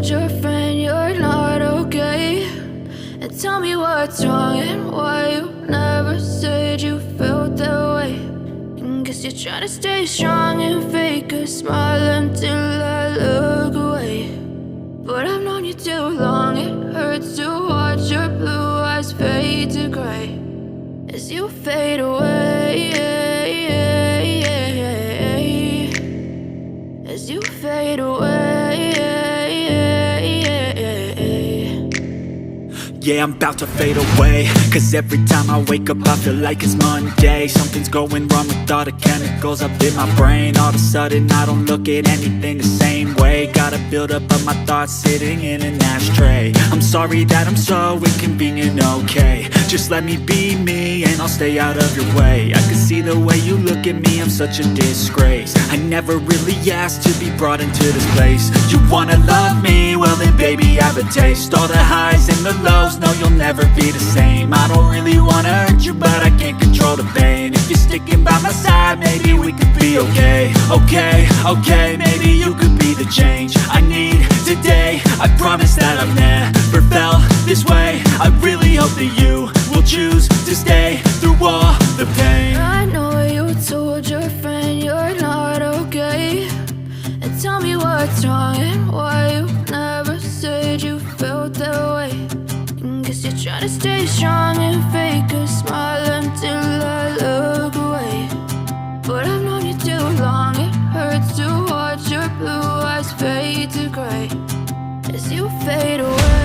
told your friend you're not okay? And tell me what's wrong and why you never said you felt that way. And guess you're trying to stay strong and fake a smile until I look away. But I've known you too long, it hurts to watch your blue eyes fade to gray as you fade away, as you fade away. Yeah, I'm about to fade away, cause every time I wake up I feel like it's Monday. Something's going wrong with all the chemicals up in my brain. All of a sudden I don't look at anything the same way. Got a buildup of my thoughts sitting in an ashtray. I'm sorry that I'm so inconvenient, okay? Just let me be me and I'll stay out of your way. I can see the way you look at me, I'm such a disgrace. I never really asked to be brought into this place. You wanna love me? Well then baby have a taste. All the highs and the lows, no you'll never be the same. I don't really wanna hurt you but I can't control the pain. If you're sticking by my side maybe we could be okay. Okay, maybe you could be the change I need today. I promise that I've never felt this way. I really hope that you will choose to stay through all the pain. I know you told your friend you're not okay. And tell me what's wrong and why you never said you felt that way. And guess you're trying to stay strong and fake a smile until I look away. But I've known you too long, it hurts to watch your blue eyes fade to gray as you fade away.